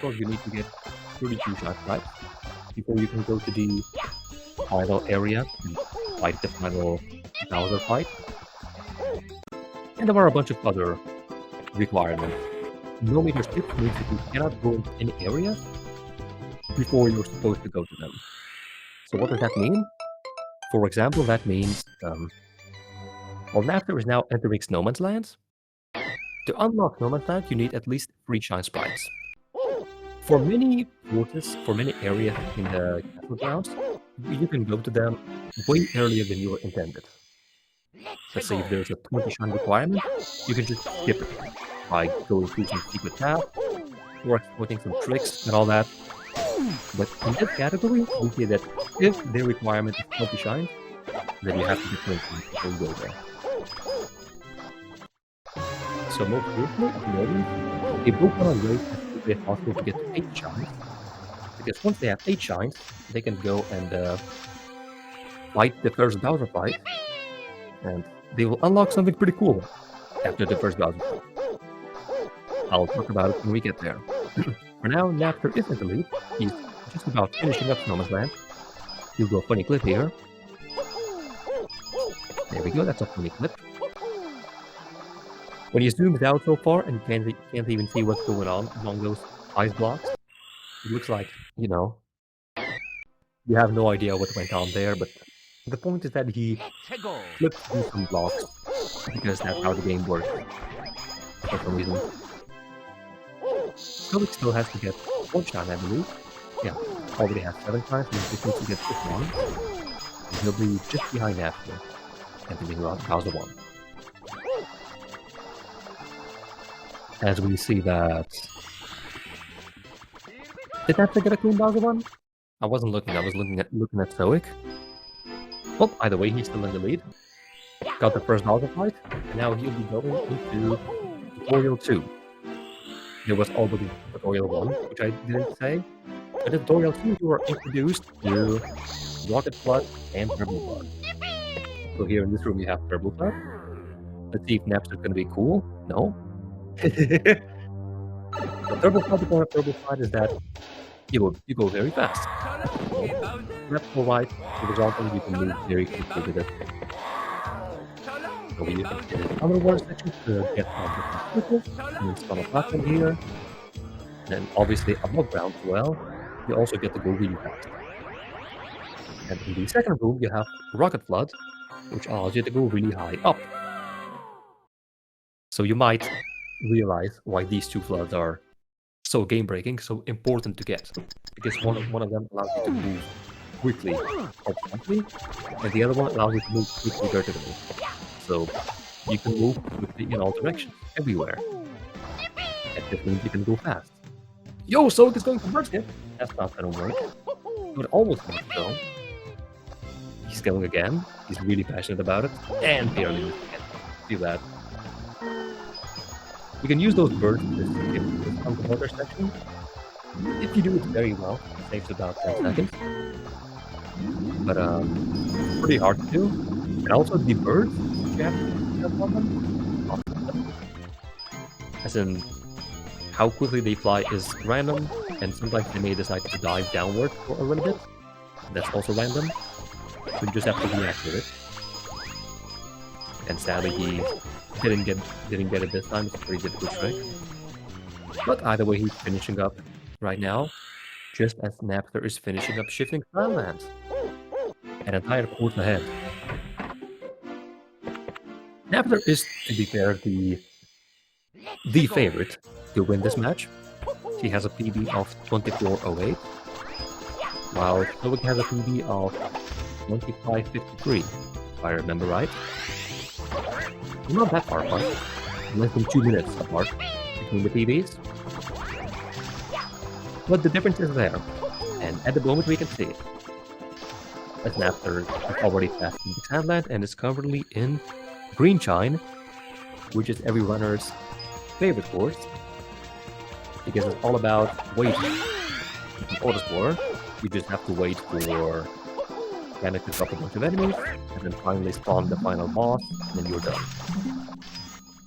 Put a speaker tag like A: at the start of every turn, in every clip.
A: course, you need to get 32 shots right before you can go to the final area and fight the final Bowser fight. And there are a bunch of other requirements. No meter skips means that you cannot go into any areas before you're supposed to go to them. So what does that mean? For example, that means well, Nafter is now entering Snowman's Land. To unlock Snowman's Land, you need at least 3 shine sprites. For many forces, for many areas in the castle grounds, you can go to them way earlier than you were intended. Let's say if there's a 20 shine requirement, you can just skip it by going through some secret path or exploiting some tricks and all that. But in this category, we say that if the requirement is 20 shine, then you have to be 20 before you go there. So most recently, at the moment, they both want to race as quickly as possible to get to 8 shines. Because once they have 8 shines, they can go and fight the first Bowser fight. And they will unlock something pretty cool after the first Bowser fight. I'll talk about it when we get there. For now, Nafter is in the lead. He's just about finishing up Snowman's Land. He'll do a funny clip here. There we go, that's a funny clip. When he zooms out so far and can't even see what's going on among those ice blocks, it looks like, you know, you have no idea what went on there, but the point is that he flipped through some blocks because that's how the game works for some reason. Soic still has to get 1 shine, I believe. Yeah, already has 7 shines, he just needs to get 6 one. And he'll be just behind Nafter, entering Bowser 1. As we see that... Did Nafter get a clean Bowser 1? I wasn't looking, I was looking at Soic. Well, either way, he's still in the lead. Got the first Bowser fight, and now he'll be going into Tutorial 2. There was already Tutorial 1, which I didn't say. But in Tutorial 2, you were introduced to Rocket Flood and Turbo Flood. So here in this room, you have Turbo Flood. Let's see if Napster's gonna be cool. No. The Turbo Flood, the point of Turbo Flood is that you go very fast. Left or right, for example, you can move very quickly with it. So we use the other water section to get out the quickest. You install a platform here. And then obviously above ground as well, you also get to go really fast. And in the second room, you have Rocket Flood, which allows you to go really high up. So you might realize why these two floods are so game-breaking, so important to get. Because one of them allows you to move quickly horizontally, and the other one allows you to move quickly vertically. So you can move quickly in all directions, everywhere. And this means you can go fast. Yo, Soic is going to merge it! That's not gonna work. But it almost works though. He's going again. He's really passionate about it. And barely again. See that. You can use those birds to skip on the water section. If you do it very well, it saves about 10 seconds. But pretty hard to do. And also the birds, you have to on them. As in, how quickly they fly is random, and sometimes they may decide to dive downward for a little bit. That's also random. So you just have to react to it. And sadly, he didn't get it this time. It's a pretty difficult trick. But either way, he's finishing up right now, just as Napster is finishing up shifting farmlands. An entire course ahead. Napster is, to be fair, the favorite to win this match. He has a PB of 2408, while Soic has a PB of 2553, if I remember right. Not that far apart, less than 2 minutes apart between the PBs. But the difference is there, and at the moment we can see it. As Napster is already passed in the Sandland and is currently in Green Shine, which is every runner's favorite course, because it's all about waiting. In Auto Score, you just have to wait for Panic to drop a bunch of enemies, and then finally spawn the final boss, and then you're done.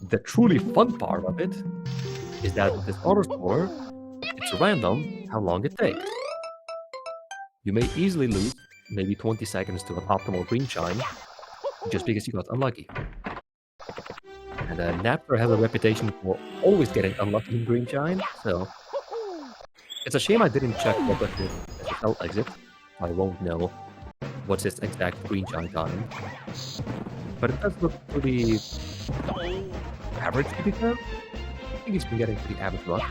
A: The truly fun part of it is that with this Auto Score, it's random how long it takes. You may easily lose maybe 20 seconds to an optimal green shine just because you got unlucky. And Napster has a reputation for always getting unlucky in green shine, so it's a shame I didn't check what was his SSL exit. I won't know what's his exact green shine time. But it does look pretty average, to be fair. I think he's been getting pretty average luck.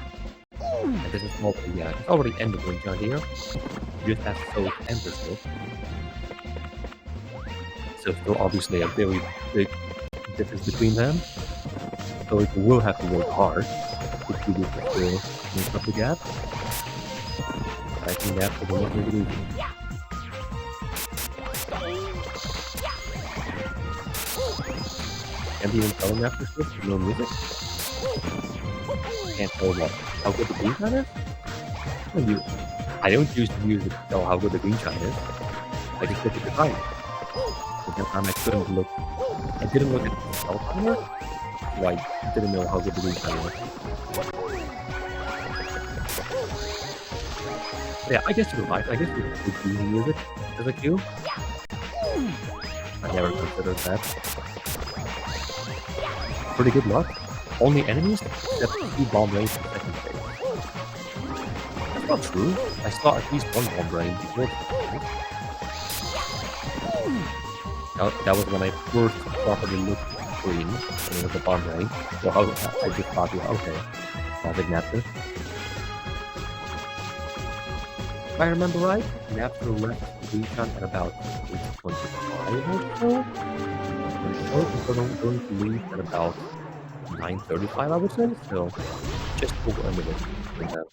A: And this is already, it's already ended green shine here. Just as Soic enters it. So still obviously a very big difference between them. So it will have to work hard if you do to make up the gap. I think that's the one we're losing. Can't even tell him after this, no music. Can't tell what, how good the green shine is? I don't use the music to tell how good the green shine is. I just look at the time. At that time I didn't look at the cell timer, so I didn't know how good the green shine was. Yeah, I guess you're right. I guess you could use music as a cue. I never considered that. Pretty good luck. Only enemies except 2 bomb range in second phase. That's not true. I saw at least 1 bomb range before the phase. That was when I first properly looked at the screen, and it was a bomb range. So I just thought, yeah, okay, classic Napster. If I remember right, Napster left the green shine at about 8:25 or so. So I'm going to leave at about 9:35, I would say. So just over a minute for that.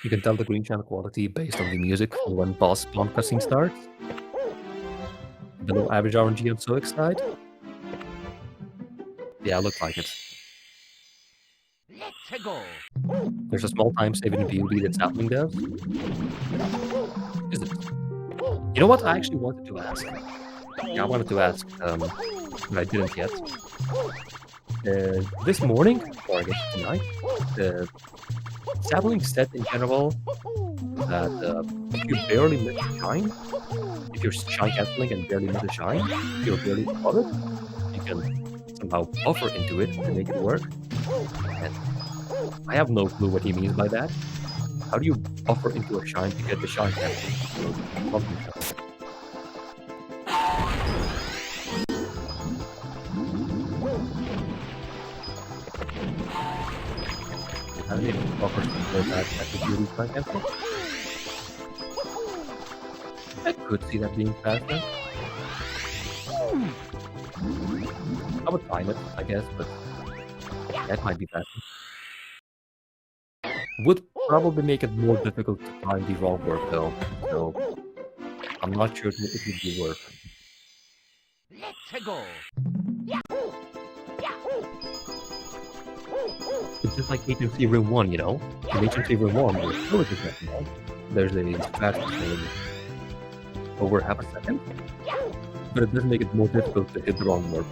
A: You can tell the green shine quality based on the music when boss bomb cutscene starts. Below average RNG on Soic's side. Yeah, looked like it. There's a small time saving beauty that Sapling does. Is it? You know what? I actually wanted to ask. Yeah, I wanted to ask, but I didn't yet. This morning, or I guess tonight, Sapling said in general that if you barely miss a shine, if you're shine canceling and barely miss a shine, if you're barely above it, you can somehow buffer into it to make it work. And I have no clue what he means by that. How do you buffer into a shine to get the shine canceling? I don't even buffer into that to do shine cancel. I could see that being faster. I would time it, I guess, but that might be faster. Would probably make it more difficult to find the wrong work though, so I'm not sure if it would be worth. Let's go. It's just like HMC Room 1, you know? In HMC Room 1, there's a fast in over half a second, but it does make it more difficult to hit the wrong work.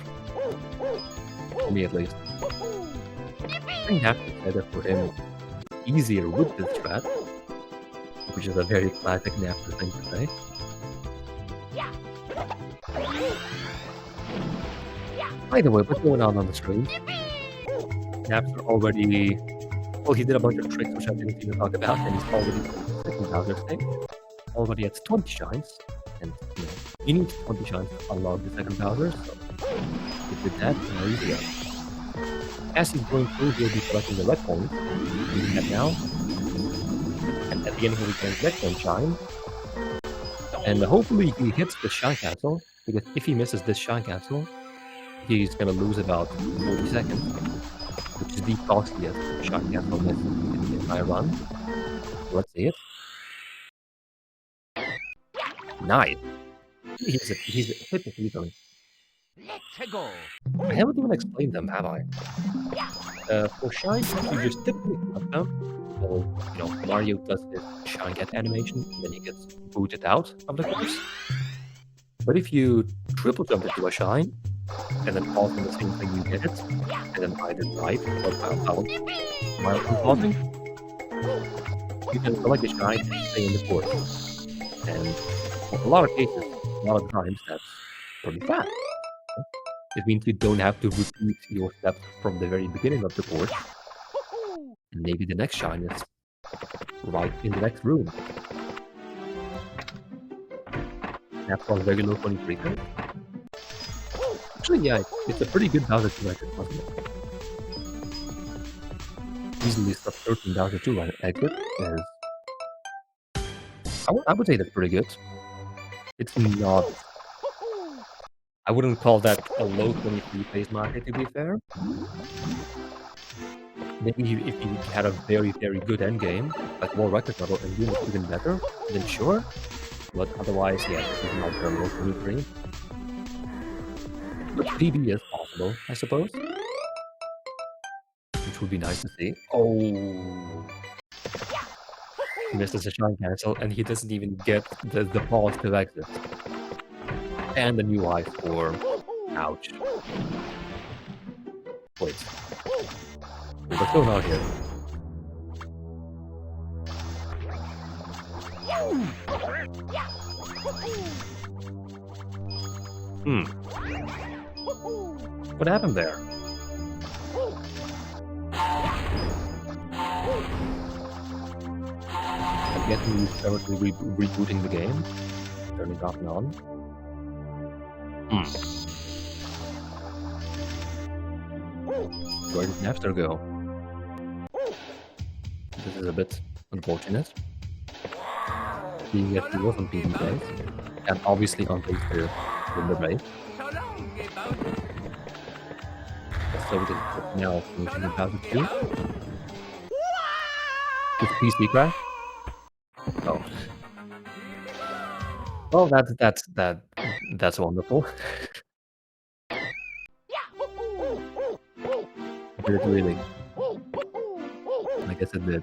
A: For me at least. I think that's better for him. Easier with this strat, which is a very classic Napster thing to say. By the way, what's going on the screen? Napster already... Well, he did a bunch of tricks which I didn't even talk about, and he's already second Bowser state. Already at 20 shines, and you need 20 shines to unlock the second Bowser, so he did that, and now you go. As he's going through, he'll be collecting the red points. Doing that now. And at the end, he'll be getting red point shine. And hopefully he hits the shine cancel, because if he misses this shine cancel, he's gonna lose about 40 seconds, which is the costliest shine cancel miss in the entire run. So let's see it. Nice. He's hit it easily. Let's go. I haven't even explained them, have I? For shine, you just typically cut them. So, you know, Mario does his shine get animation, and then he gets booted out of the course. But if you triple jump into a shine, and then pause on the same thing you get it, and and then I did right, but while pausing, you can select the shine and stay in the course. And for a lot of cases, a lot of times, that's pretty fast. It means you don't have to repeat your steps from the very beginning of the course. And maybe the next shine is right in the next room. That's on regular 23 code. Actually, yeah, it's a pretty good Bowser 2 exit puzzle. Easily sub 13 Bowser 2 exit is... I would say that's pretty good. It's not... I wouldn't call that a low 23 phase market, to be fair. Maybe if you had a very, very good endgame, like more record level, and you was even better, then sure. But otherwise, yeah, this is not very low 23. But PB is possible, I suppose. Which would be nice to see. Oh! He misses a shine cancel, and he doesn't even get the pause to exit. And a new high score. Ouch. Wait. What's going on here? What happened there? I'm guessing he's currently rebooting the game. Turning off and on. Where did Napster go? This is a bit unfortunate. Being that he was on PB base, and obviously on base to win the race. So we can now finishing in 2002. With PC crash? Oh. Well, that's wonderful. Did it really? I guess it did.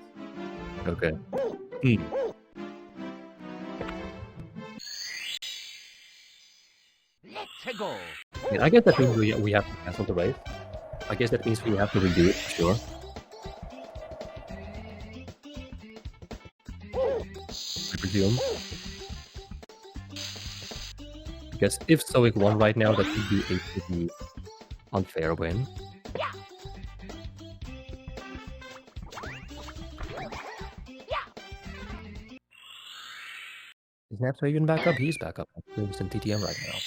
A: Okay.
B: Let's go.
A: Yeah, I guess that means we have to cancel the race. I guess that means we have to redo it for sure. I presume. Because if Soic won right now, that would be a pretty unfair win. Is Napster even back up? He's back up. He's in TTM right now.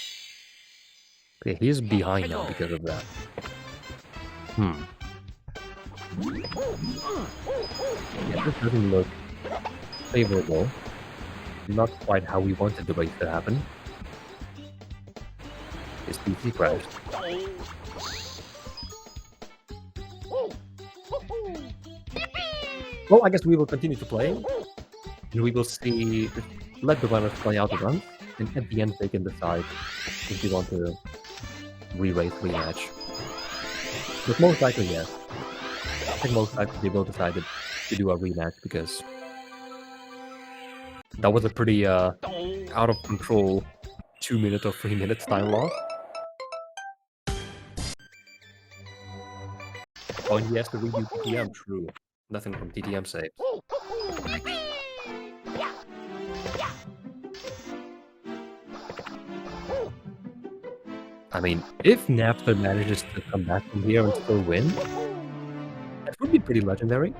A: Okay, he's behind now because of that. Yeah, this doesn't look favorable. Not quite how we wanted the race to happen. His PC crashed. Well, I guess we will continue to play. And we will see... Let the runners play out the run. And at the end they can decide if they want to re-race, rematch. But most likely, yes. I think most likely they will decide to do a rematch because that was a pretty out of control 2 minute or 3 minutes time loss. Oh, and he has to redo TTM, true. Nothing from TTM saved. I mean, if Napster manages to come back from here and still win, that would be pretty legendary.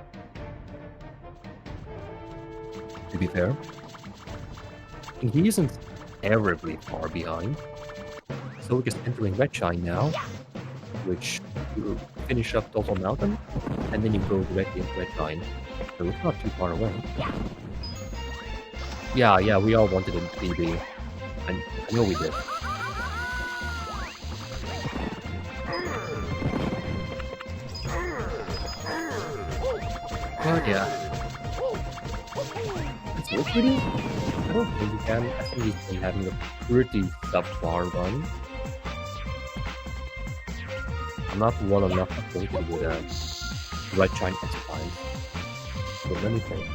A: To be fair. And he isn't terribly far behind. Soic is entering Red Shine now, which you finish up Total Mountain, and then you go directly into Red Shine. So it's not too far away. Yeah, we all wanted him to be. I know we did. But yeah. It's what we do? I don't think he can. I think he's been having a pretty subpar run. I'm not well enough acquainted with Red Shine X-Fine. So let me think.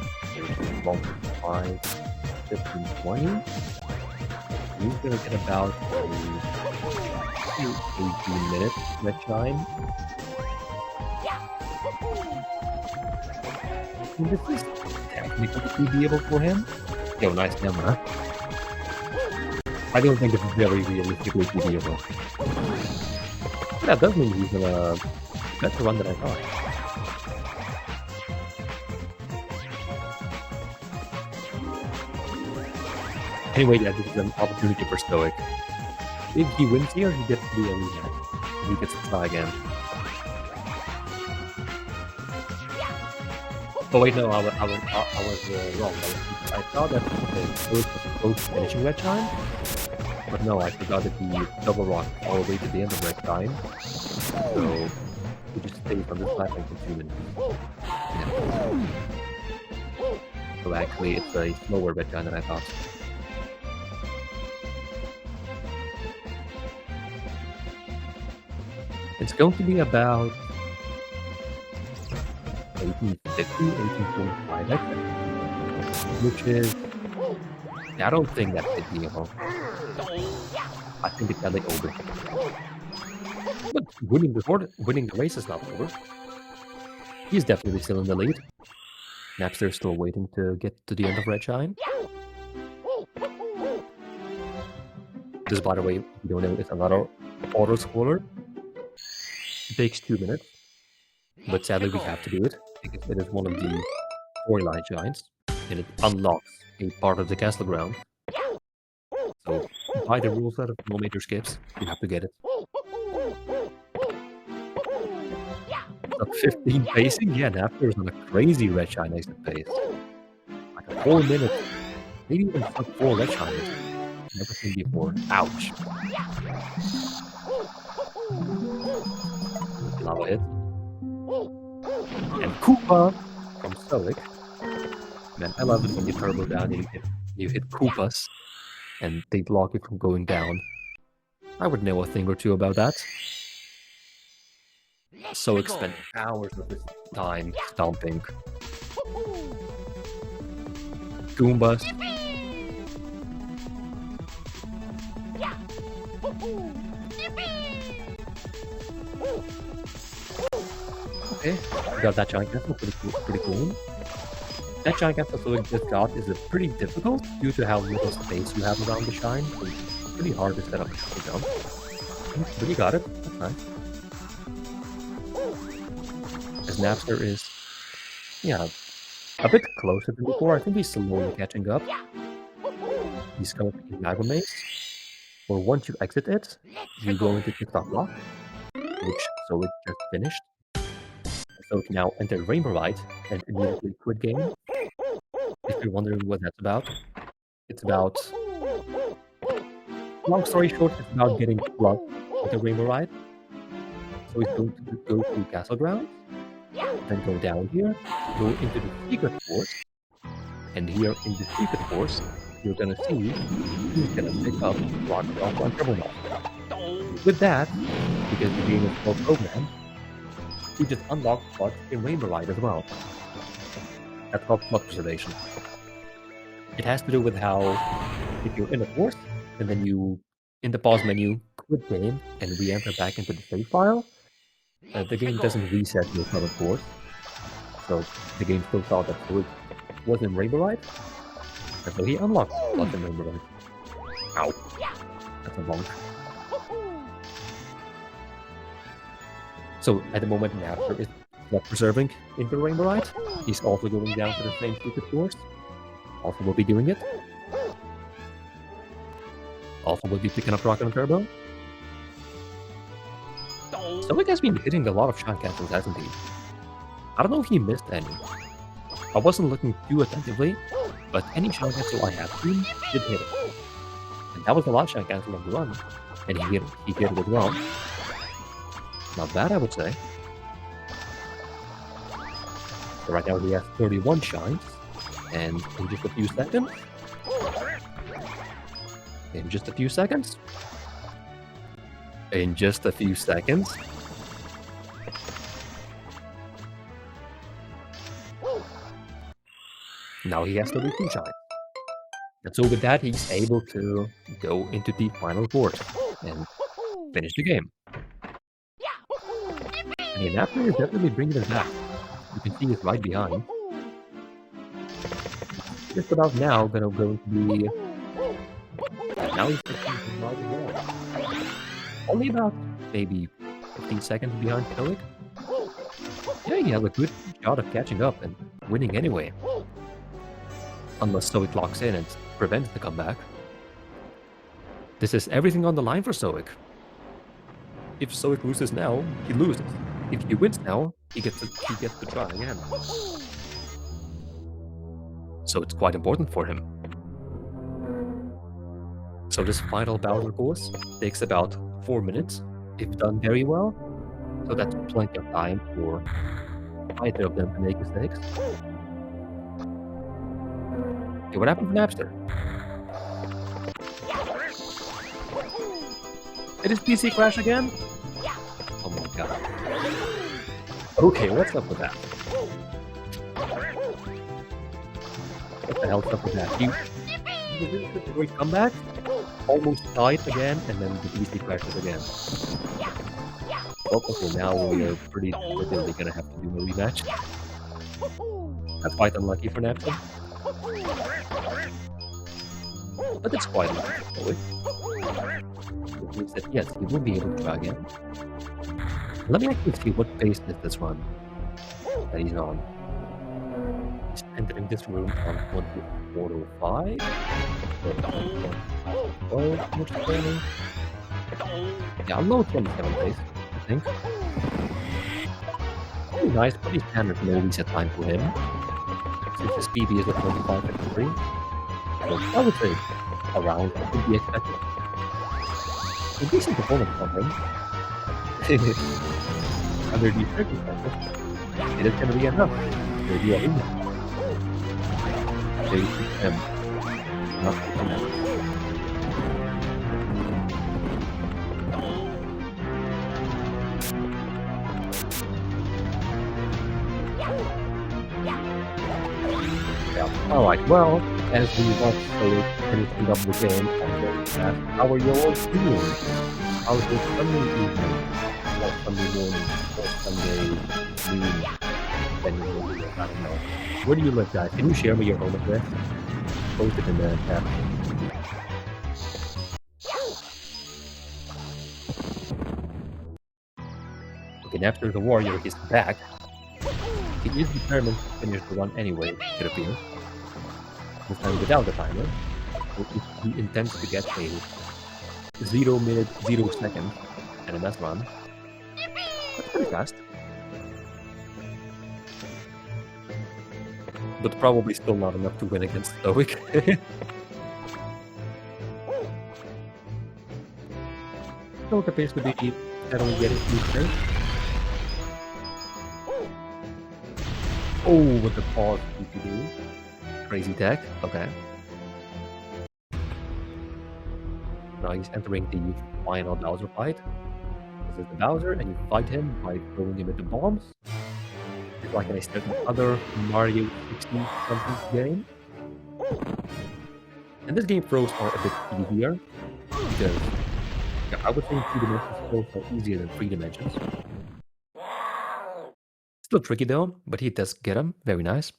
A: 1.5, 15, 20. He's gonna get about 18 minutes Red Shine. This is technically beatable for him. Yo, nice camera. I don't think this is very realistically beatable. That does mean he's in a better run than I thought. Anyway, yeah, this is an opportunity for Soic. If he wins here, he gets to do a rematch. He gets to try again. Oh wait, no, I was wrong. I thought that Soic was close to finishing Red Shine, but no, I forgot that he double rocked all the way to the end of Red Shine. So he just stays on this platform for 2 minutes. Yeah. So actually, it's a slower Red Shine than I thought. It's going to be about 1850, 1845, which is, I don't think that's a deal. I think it's like over. But winning the race is not over. He's definitely still in the lead. Napster is still waiting to get to the end of Red Shine. This, by the way, you don't know, is another auto scroller. It takes 2 minutes, but sadly we have to do it because it is one of the storyline shines, and it unlocks a part of the castle ground. So, by the rules out of no major skips, you have to get it. Up 15 pacing? Yeah, Napster is on a crazy Red Shine exit pace. Like a 4 minute, maybe even 4 Red Shines. Never seen before. Ouch. Lava hit. And Koopa from Soic. Man, I love it when you turbo down and you hit Koopas and they block you from going down. I would know a thing or two about that. Soic spent hours of his time stomping Goombas. Okay, got that giant castle, pretty cool. That giant castle Soic just got is pretty difficult due to how little space you have around the shine. So it's pretty hard to set up the jump. But you got it, that's nice. As Napster is, yeah, a bit closer than before. I think he's slowly catching up. He's going to Magma Maze, where once you exit it, you go into TikTok Block, which Soic just finished. So we can now enter Rainbow Ride and immediately quit game. If you're wondering what that's about, it's about, long story short, it's about getting plugged with the Rainbow Ride. So he's going to go to Castle Grounds, then go down here, go into the Secret Force, and here in the Secret Force, you're gonna see he's gonna pick up Rocket Off on Turbo Monster. With that, because the game is well programmed, you just unlock spots in Rainbow Ride as well. That's called slot preservation. It has to do with how, if you're in a force, and then you, in the pause menu, quit game, and re-enter back into the save file, the game doesn't reset your current force. So the game still thought that it was in Rainbow Ride, and so he unlocked slots in Rainbow Ride. Ow. That's a bonk. So at the moment, Napster is not preserving into Rainbow Ride. He's also going down to the same secret force. Also will be doing it. Also will be picking up Rocket and Turbo. Soic has been hitting a lot of shine castles, hasn't he? I don't know if he missed any. I wasn't looking too attentively, but any shine castle I have seen did hit it. And that was a lot of shine castle on the run. And he hit it as well. Not bad, I would say. So right now he has 31 shines, and in just a few seconds, now he has 32 shines. And so with that, he's able to go into the final force and finish the game. And Napster is definitely bringing it back. You can see he's right behind. Just about now going to be... Yeah, now he's right as well. Only about maybe 15 seconds behind Soic. Yeah, he has a good shot of catching up and winning anyway. Unless Soic locks in and prevents the comeback. This is everything on the line for Soic. If Soic loses now, he loses. If he wins now, he gets to try again. So it's quite important for him. So this final Bowser course takes about 4 minutes, if done very well. So that's plenty of time for either of them to make mistakes. Okay, what happened to Napster? Did his PC crash again? Oh my god. Okay, what's up with that? What the hell's up with that? He did a great comeback, almost died again, and then the PC crashes again. Well, okay, now we are pretty definitely gonna have to do a rematch. That's quite unlucky for Napster. But it's quite unlucky for Soic. Which means that yes, he will be able to try again. Let me actually see what pace is this run that he's on. He's entering this room on 405. Oh, how much training? Yeah, I'm low 27 pace, I think. Pretty nice, pretty standard low reset time for him. Since his PB is at 25.53. So I would say around what would be expected. A decent performance from him. Under these circumstances, it is going to be enough to be a win. They keep him not to come out. Yeah. Alright, well, as we watch Soic finishing up the game, I'm going to ask, how are you all doing? How's your Sunday evening? Or Sunday morning? Or Sunday noon? Depending on where you live, I don't know. Where do you live, guys? Can you share me your home address? Post it in the chat. Okay, after the warrior is back. He is determined to finish the run anyway, it appears. This time without the timer. He intends to get a 0 minute, 0 second NMS run. That's pretty fast. But probably still not enough to win against Soic. Soic appears to be steadily getting through. Oh, with the pause PPD. Crazy tech, okay. Now he's entering the final Bowser fight. This is the Bowser, and you fight him by throwing him into bombs. It's like a certain other Mario 60-something game. And this game throws are a bit easier, because yeah, I would think 2 dimensions throws are easier than 3 dimensions. Still tricky though, but he does get him. Very nice.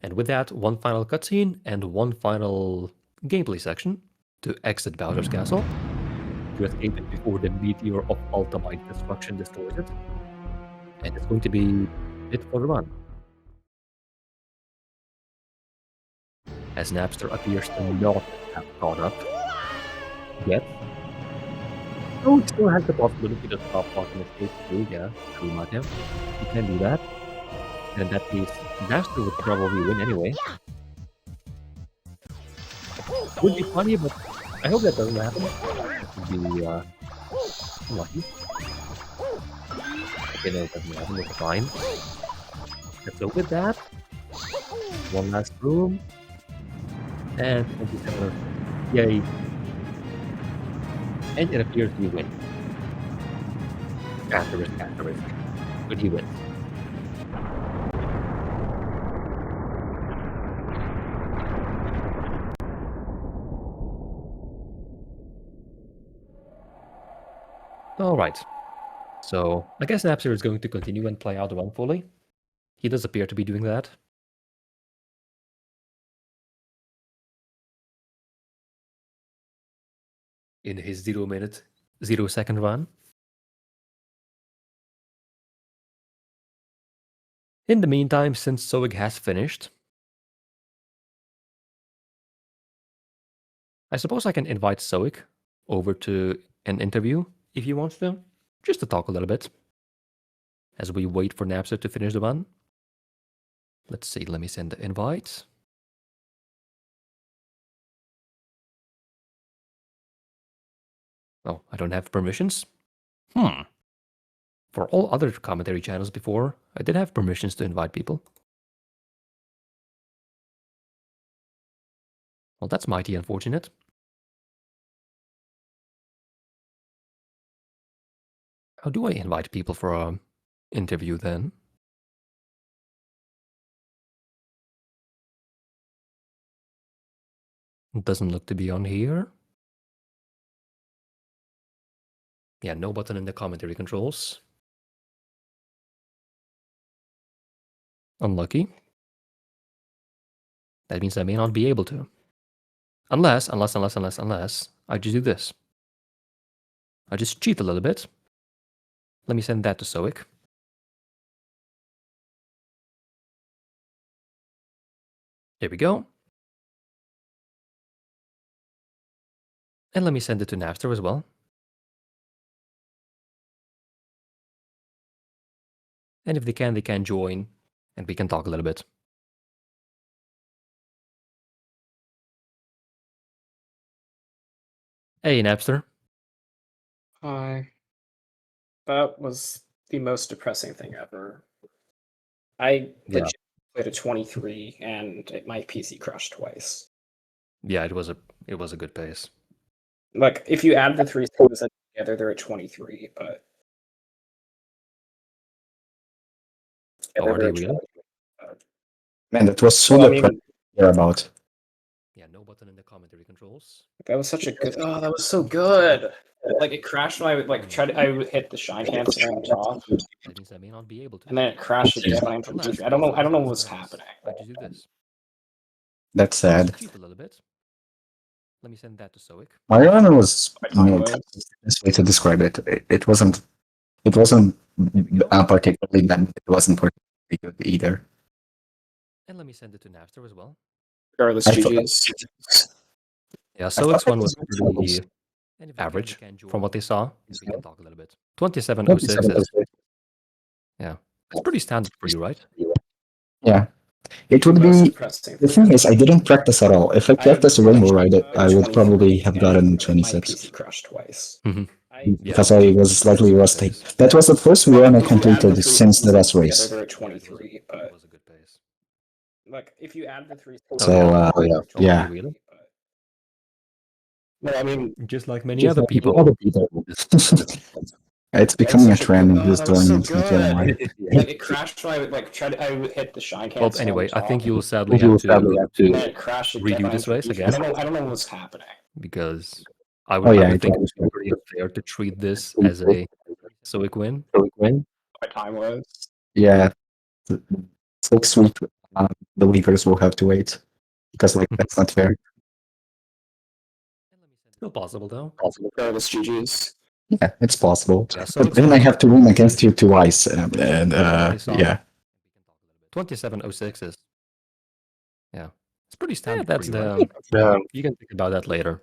A: And with that, one final cutscene and one final gameplay section to exit Bowser's castle, to escape it before the meteor of ultimate destruction destroys it. And it's going to be it for the run. As Napster appears to not have caught up yet. Oh, it still has the possibility to stop blocking escape too, yeah, true Matthew. You can do that. And in that case, Napster would probably win anyway. Would be funny, but I hope that doesn't happen. It would be lucky. Okay, no, it doesn't happen, it's fine. Let's go with that. One last room. And 27. Yay. And it appears we win. Asterisk, asterisk. But he wins. Alright. So I guess Napster is going to continue and play out the run fully. He does appear to be doing that. In his 0-minute, 0-second run. In the meantime, since Soic has finished, I suppose I can invite Soic over to an interview if he wants to, just to talk a little bit as we wait for Napster to finish the run. Let's see, let me send the invite. Oh, I don't have permissions? For all other commentary channels before, I did have permissions to invite people. Well, that's mighty unfortunate. How do I invite people for an interview then? It doesn't look to be on here. Yeah, no button in the commentary controls. Unlucky. That means I may not be able to. Unless I just do this. I just cheat a little bit. Let me send that to Soic. There we go. And let me send it to Napster as well. And if they can join, and we can talk a little bit. Hey, Napster.
B: Hi. That was the most depressing thing ever. I legit played a 23 and my PC crashed twice.
A: Yeah, it was a good pace.
B: Like, if you add the three things together, they're at 23, but...
A: Oh, are they really?
C: Man, that was so depressing to hear about.
A: Yeah, no button in the commentary controls.
B: That was such a good... Oh, that was so good! Like, it crashed when I would, like, I would hit the shine enhancer on top.
A: That means I may not be able to.
B: And then it crashed again when I entered 23. I don't know what was happening.
A: I just do this.
C: That's sad.
A: Cheat a little bit. Let me send that to Soic.
C: My run was mid. Best way to describe it. It wasn't particularly bad. It wasn't particularly good either.
A: And let me send it to Napster as well.
B: Regardless, GG's.
A: Yeah, Soic's one was pretty average from what they saw. We can talk a little bit. 2706 is... Yeah, it's pretty standard for you, right?
C: Yeah. It would be... The thing is, I didn't practice at all. If I practiced a Rainbow Ride, I would probably have gotten 26.
B: Crashed twice.
C: Because I was slightly rusty. That was the first run I completed since the last race.
B: They're at 23, but... Like, if you add the three...
C: So, yeah.
B: No, I mean...
A: Just like many other people.
C: It's becoming a trend, this tournament in general.
B: Like, it crashed when I would hit the shine
A: Well, anyway, I think you will sadly have to redo this race again.
B: I don't know what's happening.
A: Because I would think it was pretty unfair to treat this as a Soic win.
B: My time was...
C: Yeah. 6 weeks, the leaders will have to wait. Because, like, that's not fair.
A: Still possible, though.
B: Regardless, GG's.
C: Yeah, it's possible.
A: Yeah, so
C: but then I have to win against you twice. And yeah.
A: 2706 is... Yeah. It's pretty standard. That's the... You can think about that later.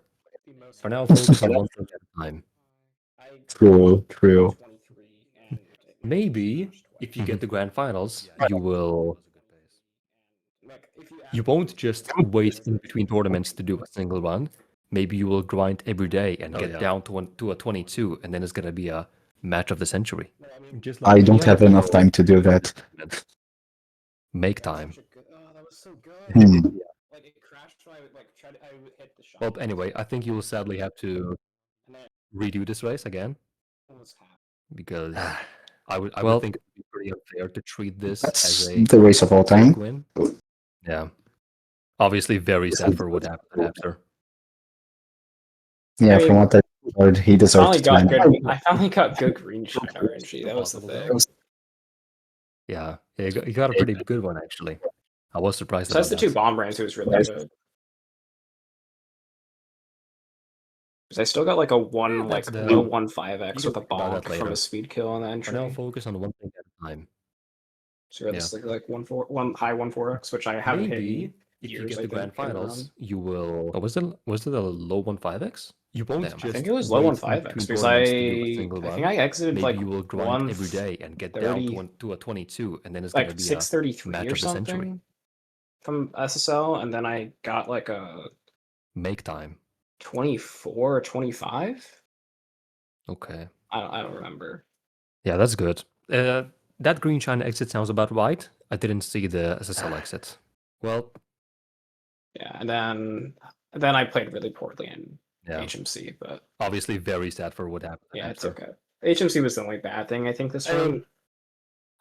A: For now, focus on one thing at a time.
C: True.
A: Maybe, if you get the grand finals, you will... You won't just wait in between tournaments to do a single run. Maybe you will grind every day and get down to a 22, and then it's going to be a match of the century.
C: I don't have enough time to do that.
A: Make time. Well, anyway, I think you will sadly have to redo this race again. Because I would think it would be pretty unfair to treat this as a...
C: the race of all time.
A: Win. Yeah. Obviously very sad for what happened after.
C: Yeah, from what Or he deserves to win.
B: I finally got good green shine RNG. That was the thing.
A: Yeah, you got a pretty good one actually. I was surprised
B: Besides
A: about
B: the two
A: that.
B: bomb ramps, it was really good. Because I still got like a one, like
A: the-
B: low 1.5x
A: you
B: with a
A: can think about that
B: bonk from
A: later.
B: a speed kill on the
A: For now,
B: entry.
A: focus on one thing at a time.
B: So realistically, like one high 1.4x, which I haven't hit
A: Maybe
B: in
A: if you
B: years.
A: get
B: I
A: the grand
B: think, in a
A: finals,
B: run.
A: you will. Oh, was it a low 1.5x? You won't
B: I
A: just
B: think it was low
A: wait
B: 1.5x
A: between
B: because
A: tournaments to do a single
B: I
A: run.
B: think I exited
A: Maybe
B: like
A: you will grind every day and get down to a 22, and then it's gonna
B: like
A: be
B: 633
A: a match
B: or
A: of the century.
B: something from SSL, and then I got like a
A: Make time.
B: 24 or 25.
A: Okay.
B: I don't remember.
A: Yeah, that's good. That green shine exit sounds about right. I didn't see the SSL exit. Well,
B: Yeah, and then I played really poorly in
A: yeah.
B: HMC, but
A: Obviously very sad for what happened.
B: yeah, it's
A: after.
B: okay. HMC was the only bad thing I think this run.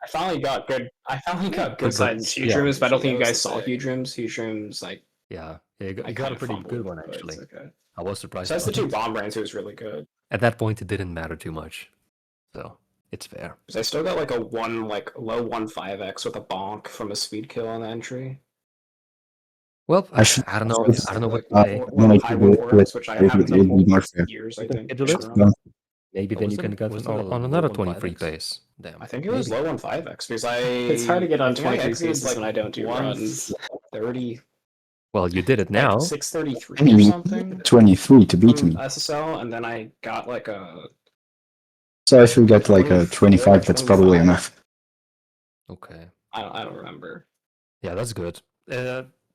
B: I finally got good side in huge rooms, but I don't think you guys saw huge rooms. Huge rooms, like
A: Yeah, you got a pretty good one actually.
B: Okay.
A: I was surprised.
B: Besides the
A: about
B: two
A: it.
B: bomb ramps, it was really good.
A: At that point, it didn't matter too much, so it's fair.
B: Because I still got like a low 1.5x with a bonk from a speed kill on the entry.
A: Well,
C: I should.
A: I don't know. I don't know what to
C: I
A: say.
C: wanted to do it with
B: which I
C: it
B: haven't
C: would be more
B: done
C: fair.
B: years. I
A: You can
B: think.
A: schedule it.
C: No,
A: Maybe then you can get on another 23 pace. Damn.
B: I think it was low 1.5x because
D: It's hard to get on 23
B: paces
D: paces
B: when I don't do runs. 30,
A: Well, you did it now.
B: 633
C: I
B: or
C: mean,
B: something
C: 23 to beat
B: from
C: me.
B: SSL, and then I got like a.
C: So if you get like a 25, that's probably
B: 25.
C: enough.
A: Okay.
B: I don't remember.
A: Yeah, that's good.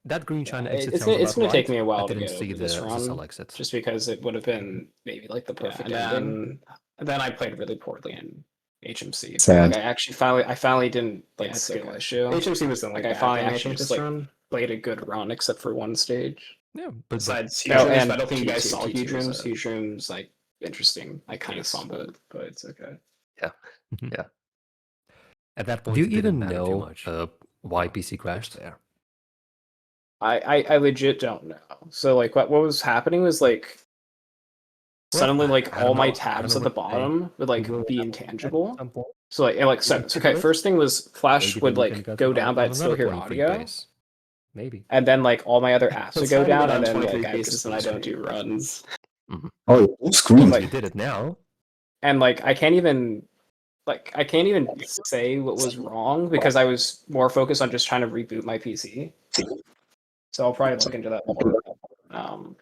A: That green shine exit
B: It's
A: sounds
B: gonna
A: about
B: take
A: right.
B: me a while
A: I
B: to
A: didn't
B: get
A: see
B: over
A: the
B: this
A: SSL
B: run,
A: exit.
B: just because it would have been maybe like the perfect ending. And then I played really poorly in HMC.
C: Sad.
B: Like I finally didn't like skill issue. HMC was the only I finally actually just like played a good run except for one stage.
A: Yeah, but
B: Besides huge rooms, I don't think you guys saw huge rooms. Huge rooms, like interesting. I kind of fumbled, but it's okay.
A: yeah, yeah. At that point, do you even know why PC crashed there?
B: I legit don't know. So like what was happening was like suddenly like all my tabs at the bottom would like be intangible. So okay, first thing was Flash would like go down, but I'd still hear audio.
A: Maybe.
B: And then like all my other apps would go down, and then like I just when I don't do runs.
C: Oh, screen.
A: You did it now.
B: And like I can't even say what was wrong because I was more focused on just trying to reboot my PC. So I'll probably look into that more.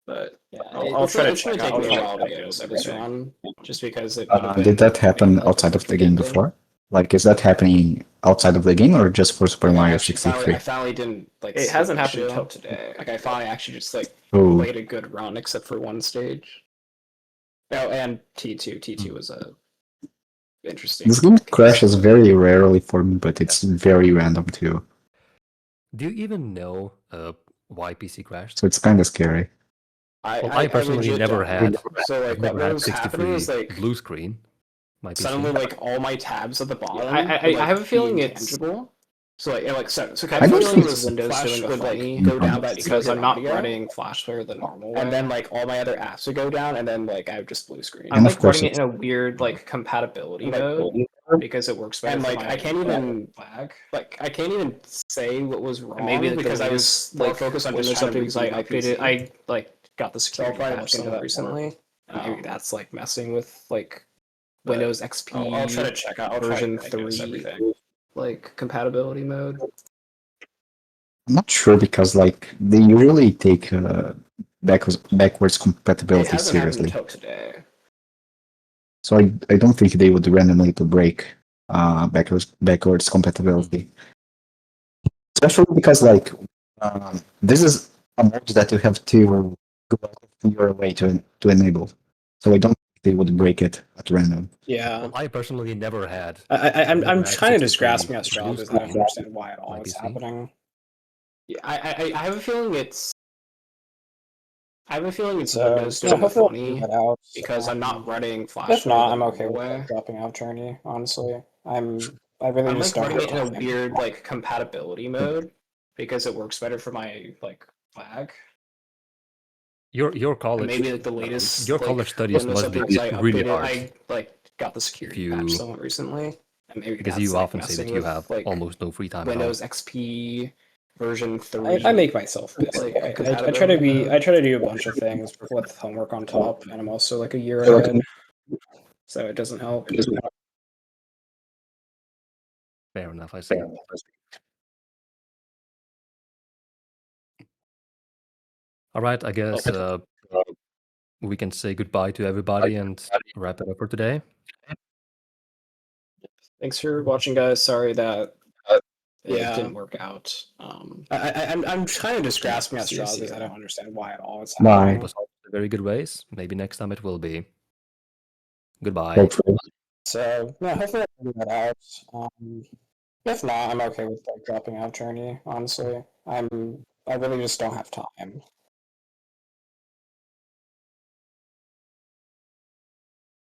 B: But yeah, I'll try to check out. I'll try to get over this run just because it.
C: Did that happen outside of the game before? Like, is that happening outside of the game or just for Super Mario 63?
B: I finally didn't like. It hasn't happened until today. Like I finally actually just like
C: Oh,
B: played a good run except for one stage. Oh, and T2. T2 was a interesting.
C: this game crashes very rarely for me, but it's very random too.
A: Do you even know why PC crashed?
C: So it's kind of scary.
A: I personally never had.
B: So like
A: I've never
B: what
A: had
B: was happening
A: 63
B: was like
A: blue screen. My PC.
B: suddenly like all my tabs at the bottom. I have a feeling it's intangible. So like
C: I don't think
B: Windows doing a funny
C: go down,
B: but because I'm not running Flash Player the normal way. And then like all my other apps would go down, and then like I have just blue screen. I'm like running it in a weird like compatibility mode because it works better. And like I can't even say what was wrong. Maybe like, because I was like focused on just something because I updated. I like got the security patch into that recently. Maybe that's like messing with like Windows XP. I'll try to check out version 3 like compatibility mode.
C: I'm not sure because like they usually take backwards compatibility seriously.
B: Today.
C: So I don't think they would randomly to break backwards compatibility. Especially because like this is a mode that you have to go out of your way to enable. So I don't think they would break it at random.
B: Yeah.
A: Well, I personally never had.
B: I'm kind of just grasping at straws because I don't understand why at all it's happening. Yeah, I have a feeling it's. I have a feeling it's Windows doing the funny because I'm not running Flash. If not, I'm okay with dropping out Journey. Honestly, I really just don't. I'm like running it in a weird like compatibility mode because it works better for my like flag.
A: Your college,
B: maybe like the latest.
A: your
B: like,
A: college studies
B: Windows
A: must be
B: updates I
A: really
B: updated.
A: hard.
B: I got the security patch somewhat recently, and maybe
A: Because
B: that's,
A: you
B: like,
A: often say that
B: messing
A: you
B: with,
A: have
B: like,
A: almost no free time
B: Windows
A: at all.
B: XP version 3.
D: I make myself busy.
B: Like,
D: I try to be. I try to do a bunch of things with homework on top, and I'm also like a year ahead, so it doesn't help.
A: Fair enough, I see. All right, I guess we can say goodbye to everybody and wrap it up for today.
B: Thanks for watching, guys. Sorry that it didn't work out. I'm kind of just grasping at straws because I don't understand why at all it's happening.
A: It was a very good race. Maybe next time it will be. Goodbye.
C: Hopefully.
B: So yeah, hopefully I figure that out. If not, I'm okay with like dropping out Journey. Honestly, I really just don't have time.